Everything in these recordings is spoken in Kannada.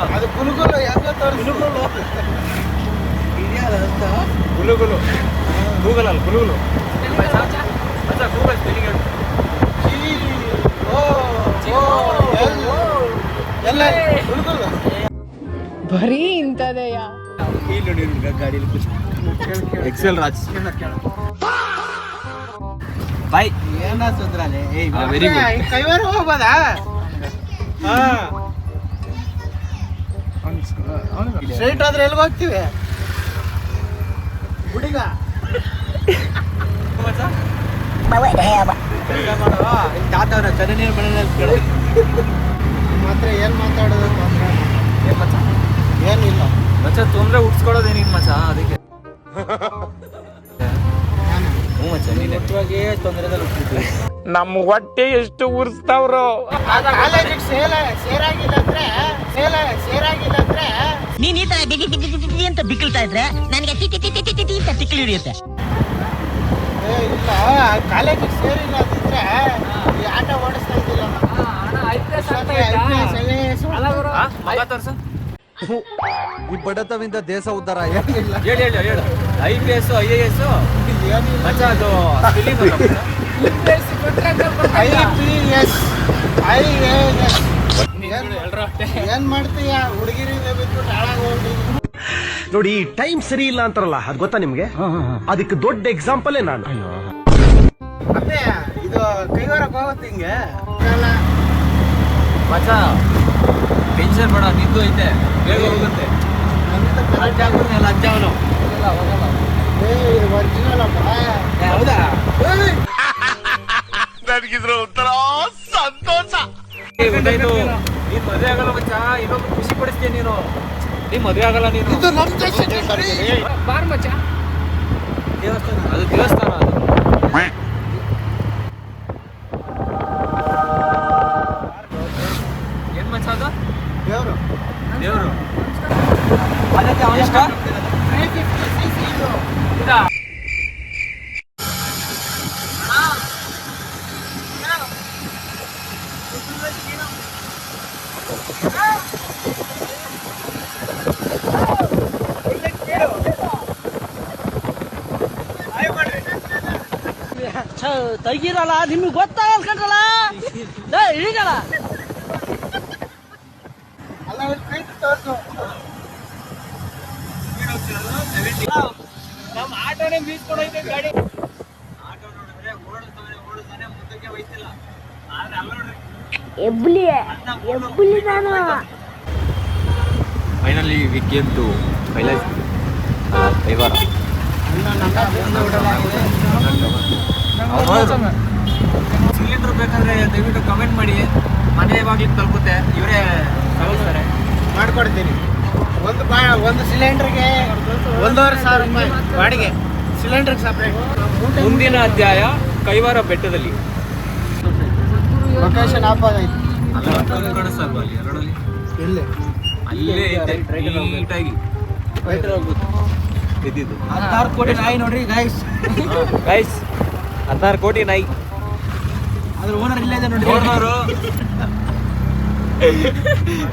ಅದು ಗುಲುಗುಲು ಯಾಕೆ ಗುಲುಗುಲು ಇದೆಯಲ್ಲ ಅಂತ ಗುಲುಗುಲು ಗೂಗಲ್ ಅಲ್ಲ ಗುಲುಗುಲು ಗೂಗಲ್ ಸ್ಪೆಲ್ಲಿಂಗ್ ಎಲ್ಲ ಗುಲುಗುಲು ಬರೀ ಇಂಥದೆಯಾ ಇಲ್ಲಿ ನೋಡಿ ಗಾಡಿಯಲ್ಲಿ ಎಕ್ಸೆಲ್ ರಾಜ್ ಬಾಯ್ ಏನ ಸುಂದ್ರಾಲೆ ವೆರಿ ಗುಡ್ ಕೈವಾರ ಹೋಗ್ಬೋದಾ ಸ್ಟ್ರೈಟ್ ಆದ್ರೆ ಎಲ್ಲಿಗೆ ಹೋಗ್ತೀವಿ ಹುಡುಗ ತಾತವ್ರ ಚರಂಡಿ ಮನೆಯಲ್ಲಿ ಮಾತ್ರ ಏನು ಮಾತಾಡೋದು ಏನಿಲ್ಲ ಮಚ್ಚ ತೊಂದರೆ ಉಡ್ಸ್ಕೊಳೋದೇನಿನ್ ಮಚ್ಚ ಅದಕ್ಕೆ ಹ್ಞೂ ಮಚ್ಚ ನೀನು ನೆಟ್ಟವಾಗಿ ತೊಂದರೆದಲ್ಲಿ ಹುಟ್ಟಿದ್ವಿ ನಮ್ಮ ಹೊಟ್ಟೆ ಎಷ್ಟು ಉರ್ಸ್ತಾವ್ರು ಕಾಲೇಜಿಗೆ ಸೇರಾಗಿಲ್ಲ ಅಂದ್ರೆ ನೀನ್ ಈ ತರ ಬಿಗಿ ಅಂತ ಬಿಕ್ಕಳ್ತಾ ಇದ್ರೆ ನನಗೆ ಅಂತ ತಿಕ್ಕಲಿ ಹಿಡಿಯುತ್ತೆ. ಇಲ್ಲ ಕಾಲೇಜಿಗೆ ಸೇರಿಲ್ಲ ಅಂತಿದ್ರೆ ಈ ಆಟ ಓಡಿಸ್ತಾ ಇದ್ದಿಲ್ಲ ಈ ಬಡತವಿಂದ ದೇಶ ಉದ್ಧಾರ ಏನಿಲ್ಲ ಹೇಳು IPS IAS ಮಚ್ಚ ಅದು IPS IAS ಏನ್ ಮಾಡ್ತೀಯ ಹುಡುಗಿರಿಂದ ಬಿಟ್ಬಿಟ್ಟು ಹಾಳಾಗಿ ಹೋಗಿ ನೋಡಿ ಟೈಮ್ ಸರಿ ಇಲ್ಲ ಅಂತಾರಲ್ಲ ಅದ್ ಗೊತ್ತಾ ನಿಮ್ಗೆ? ಅದಕ್ಕೆ ದೊಡ್ಡ ಎಕ್ಸಾಂಪಲ್ ನಾನು. ಅದೇ ಇದು ಕೈವಾರಕ್ಕೆ ಹೋಗುತ್ತೆ ಹಿಂಗೆ ಮಚ್ಚ ಟೆನ್ಷನ್ ಬೇಡ ನಿಂದು ಐತೆ ಬೇಗ ಹೋಗುತ್ತೆ ಲಜ್ಜ ಅವನು ಒರಿಜಿನಲ್ ಹೌದಾ ನನಗಿದ್ರ ಒಂಥರ ಸಂತೋಷ. ಗೊತ್ತಾಯ್ತು ನೀನ್ ಮದುವೆ ಆಗಲ್ಲ ಮಚ್ಚ ಇನ್ನೊಂದು ಖುಷಿ ಪಡಿಸ್ತೀಯ ನೀನು ಮದುವೆ ಆಗಲ್ಲ ನೀನು ಇದು ನಮ್ ದೇಶ ಬಾರ್ ಮಚ್ಚ ದೇವಸ್ಥಾನ ಅದು ದೇವಸ್ಥಾನ ಅದು ಏನ್ ಮಚ್ಚ ಅದು ದೇವರು ದೇವರು ಅದಕ್ಕೆ ಎಷ್ಟ? 350cc ಇದು ಇದಾ? ತೆಗೀರಲ್ಲ ನಿಮ್ಗೆ ಗೊತ್ತಾಗಲ್ಲ ಕಂಡ್ರಲ್ಲ ಇಳಿಗಲ್ಲ ಅಲ್ಲ ಪ್ರೀತಿ ತೋರ್ಸು ನಮ್ಮ ಆಟೋನೇ ಬೀಸ್ಕೊಂಡೈತೆ ಗಾಡಿ ಆಟೋ ನೋಡಿದ್ರೆ ಓಡಿಸ್ತಾನೆ ಮುಂದಕ್ಕೆ ಹೋಯ್ತಿಲ್ಲ ಆದ್ರೆ ಅಲ್ಲ ನೋಡ್ರಿ finally we came to Kaiwara cylinder ಬೇಕಾದ್ರೆ ದಯವಿಟ್ಟು ಕಮೆಂಟ್ ಮಾಡಿ ಮನೆ ಬಾಗಿಲಿಗೆ ತಲುಪುತ್ತೆ ಇವರೇ ತಗೊಳ್ತಾರೆ ಮಾಡ್ಕೊಡ್ತೀನಿ ಒಂದು ಸಿಲಿಂಡರ್ಗೆ 1,500 ರೂಪಾಯಿ ಬಾಡಿಗೆ ಸಿಲಿಂಡರ್ಗೆ ಸಪ್ರೇಟ್ ಮುಂದಿನ ಅಧ್ಯಾಯ ಕೈವಾರ ಬೆಟ್ಟದಲ್ಲಿ ಲೊಕೇಶನ್ ಆಫ್ ಆಗೈತಿ ಕಾಣಿಸ್ತಲ್ವಾ ಅಲ್ಲಿ ಎರಡಲ್ಲಿ ಎಲ್ಲಿ ಅಲ್ಲೇ ಐತೆ ನೀಟಾಗಿ ಇದ್ದಿದ್ದು 16 ಕೋಟಿ ನಾಯಿ ನೋಡ್ರಿ ಗೈಸ್ 16 ಕೋಟಿ ನಾಯಿ ಅದ್ರ ಓನರ್ ಇಲ್ಲೇ ಇದೆ ನೋಡಿ ನೋಡ್ದವ್ರು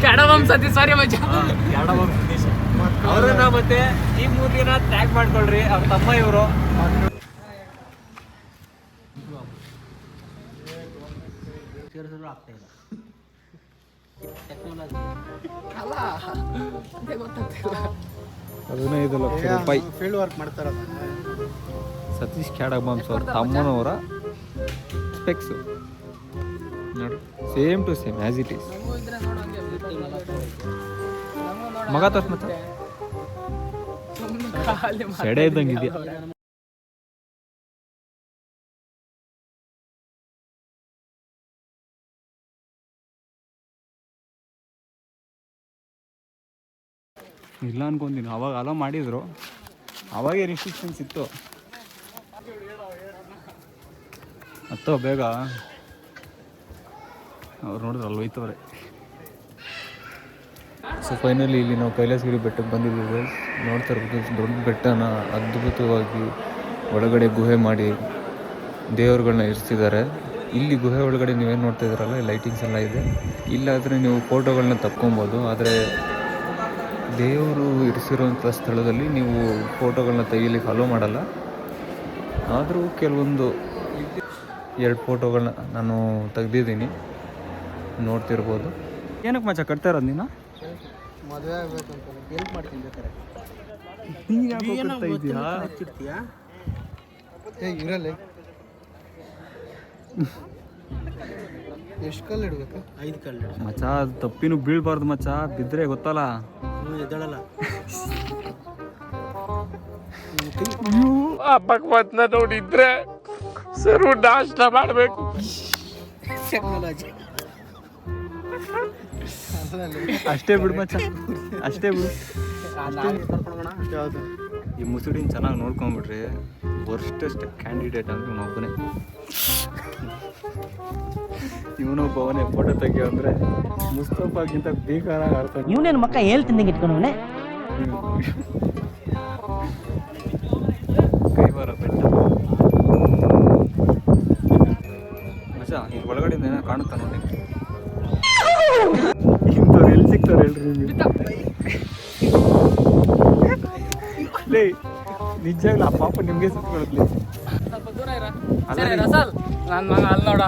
ಕೆಡವಂಸತಿ ಸಾರಿ ಮಚ್ಚ ಅವ್ರನ್ನ ಮತ್ತೆ ಈ ಮೂರ್ತಿನ ಟ್ಯಾಗ್ ಮಾಡ್ಕೊಳ್ರಿ ಅವ್ರ ತಮ್ಮ ಇವರು $15 ಲಕ್ಷ ಫೀಲ್ಡ್ ವರ್ಕ್ ಮಾಡ್ತಾರ ಸತೀಶ್ ಕ್ಯಾಡಬಾಂಬ್ಸ್ ಅವ್ರ ತಮ್ಮನವರ ಸ್ಪೆಕ್ಸ್ ನೋಡಿ same to same as it is ಮಗ ತೋರ್ಸ್ ಮತ್ತೆ ಸೆಡೆ ಇದ್ದಂಗೆ ಇದೆಯಾ ಇಲ್ಲ ಅನ್ಕೊಂತೀನಿ ಅವಾಗ ಅಲೋ ಮಾಡಿದ್ರು ಅವಾಗೇ ರಿಸ್ಟ್ರಿಕ್ಷನ್ಸ್ ಇತ್ತು ಹತ್ತೋ ಬೇಗ ಅವ್ರು ನೋಡಿದ್ರೆ ಅಲ್ಲಿ ಹೋಯ್ತವ್ರೆ ಸೊ ಫೈನಲಿ ಇಲ್ಲಿ ನಾವು ಕೈಲಾಸಗಿರಿ ಬೆಟ್ಟಕ್ಕೆ ಬಂದಿದ್ದೀವಿ ನೋಡ್ತಾ ಇರ್ಬೋದು ದೊಡ್ಡ ಬೆಟ್ಟನ ಅದ್ಭುತವಾಗಿ ಒಳಗಡೆ ಗುಹೆ ಮಾಡಿ ದೇವರುಗಳನ್ನ ಇರಿಸಿದ್ದಾರೆ ಇಲ್ಲಿ ಗುಹೆ ಒಳಗಡೆ ನೀವೇನು ನೋಡ್ತಾ ಇದ್ದೀರಲ್ಲ ಲೈಟಿಂಗ್ಸ್ ಎಲ್ಲ ಇದೆ. ಇಲ್ಲಾದರೆ ನೀವು ಫೋಟೋಗಳನ್ನ ತಕ್ಕೊಬೋದು. ಆದರೆ ದೇವರು ಇರಿಸಿರುವಂಥ ಸ್ಥಳದಲ್ಲಿ ನೀವು ಫೋಟೋಗಳನ್ನ ತೆಗಿಲಿಕ್ಕೆ ಅಲೋ ಮಾಡಲ್ಲ. ಆದರೂ ಕೆಲವೊಂದು 2 ಫೋಟೋಗಳನ್ನ ನಾನು ತೆಗ್ದಿದ್ದೀನಿ, ನೋಡ್ತಿರ್ಬೋದು. ಏನಕ್ಕೆ ಮಚ್ಚ ಕಟ್ತಾ ಇರೋದು ನೀನು? ಮದುವೆ ಆಗ್ಬೇಕಂತ ಹೆಲ್ಪ್ ಮಾಡ್ತೀನಿ ಬೇಕಾರೆ. ಇರಲ್ಲ ಎಷ್ಟು ಕಲ್ಲು ಇಡ್ಬೇಕು? 5 ಕಲ್ಲು ಮಚ್ಚ. ಅದು ತಪ್ಪಿನೂ ಬೀಳ್ಬಾರ್ದು ಮಚ್ಚ, ಬಿದ್ದರೆ ಗೊತ್ತಲ್ಲ. ಎದ್ದಳಲ್ಲ. ಭಗವಂತನ ನೋಡಿದ್ರೆ ಸರ್ವ ನಾಶ ಮಾಡಬೇಕು. ಟೆಕ್ನಾಲಜಿ ಅಷ್ಟೇ ಬಿಡು ಮಚ್ಚ, ಅಷ್ಟೇ ಬಿಡು. ಯಾವುದು ಈ ಮುಸುಡಿನ ಚೆನ್ನಾಗಿ ನೋಡ್ಕೊಂಬಿಟ್ರಿ ವರ್ಸ್ಟೆಸ್ಟ್ ಕ್ಯಾಂಡಿಡೇಟ್ ಅಂದ್ರೆ ಇವನೊಬ್ಬನೇ. ಇವನೊಬ್ಬವನೇ ಫೋಟೋ ತೆಗಿಯೋ ಅಂದರೆ ಮುಸ್ತಫಾಗಿಂತ ಬೇಕಾರಾಗಿ ಆಡ್ತಾನೆ. ಇವನೇನು ಮಕ್ಕ ಹೇಳ್ತಿದ್ದಂಗೆ ಇಟ್ಕೊಂಡವನೇ. ಕೈ ಬರ ಬೆಟ್ಟ ಮಚ್ಚ. ಈಗ ಒಳಗಡೆಯಿಂದ ಏನೋ ಕಾಣುತ್ತಾ ನೋಡಿ. ಇಂಥವ್ರು ಎಲ್ಲಿ ಸಿಗ್ತಾರೆ ಹೇಳ್ರಿ ನಿಮಗೆ? ಲೇ ನಿಜವಾಗ್ಲೂ ಆ ಪಾಪ ನಿಮಗೆ ಸುತ್ಕೊಳತ್ಲಿ. ಸ್ವಲ್ಪ ದೂರ ಇರ. ಸರಿ ರಸಲ್, ನನ್ನ ಮಗ ಅಲ್ಲಿ ನೋಡ.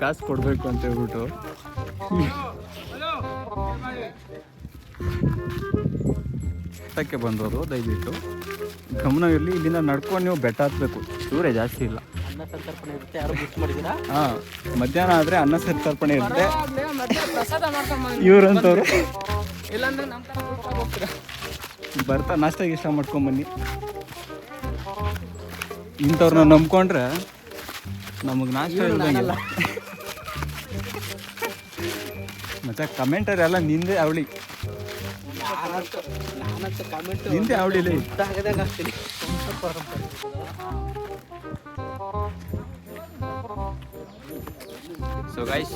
ಕಾಸು ಕೊಡಬೇಕು ಅಂತ ಹೇಳ್ಬಿಟ್ಟು ಬೆಟ್ಟಕ್ಕೆ ಬಂದವರು ದಯವಿಟ್ಟು ಗಮನ ಇರಲಿ. ಇಲ್ಲಿಂದ ನಡ್ಕೊಂಡು ನೀವು ಬೆಟ್ಟ ಹತ್ಬೇಕು. ದೂರ ಜಾಸ್ತಿ ಇಲ್ಲ. ಅನ್ನ ಸಂತರ್ಪಣೆ ಇರುತ್ತೆ. ಯಾರು ಮಿಸ್ ಮಾಡಿದ್ದೀರಾ? ಹಾಂ, ಮಧ್ಯಾಹ್ನ ಆದರೆ ಅನ್ನ ಸಂತರ್ಪಣೆ ಇರುತ್ತೆ. ಮತ್ತೆ ಪ್ರಸಾದ ಮಾಡ್ಕೊಂಡ್ ಇವ್ರಂತವ್ರು ಇಲ್ಲಾಂದ್ರೆ ನಮ್ಮ ತರ ಕೂತ್ಕೊಂಡು ಹೋಗ್ತೀರಾ. ಬರ್ತಾ ನಾಷ್ಟ ಇಷ್ಟ ಮಾಡ್ಕೊಂಬನ್ನಿ. ಇಂಥವ್ರನ್ನ ನಂಬ್ಕೊಂಡ್ರೆ ನಮಗೆ ನಾಷ್ಟ ಇಲ್ದಂಗಿಲ್ಲ. ಮತ್ತೆ ಕಮೆಂಟರ್ ಎಲ್ಲ ನಿಂದೆ ಅವಳಿ, ನಾನಂತ ಕಾಮೆಂಟ್ ನಿಂದೆ ಅವಳಿಲಿ. ಆಗದಾಗ ಆಗ್ತೀನಿ. ಸೊ ಗೈಸ್,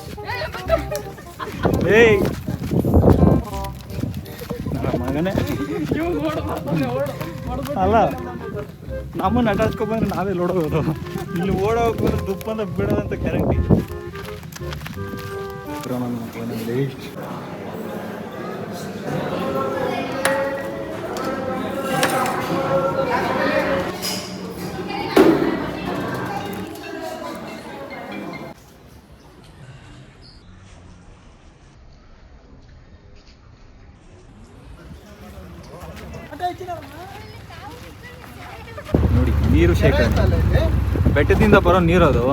ಏಯ್ ಮಗನೇ ಅಲ್ಲ, ನಮ್ಮನ್ನು ಅಟಾಚ್ಕೊಂಡ್ಬಂದ್ರೆ ನಾವೇ ಓಡೋದು. ಇಲ್ಲಿ ಓಡೋಗ್ಬಂದ್ರೆ ದುಪ್ಪಂದ ಬಿಡೋದಂತ ಗ್ಯಾರಂಟಿ. ನೋಡಿ ನೀರು ಶೇಖರಣೆ, ಬೆಟ್ಟದಿಂದ ಬರೋ ನೀರದು.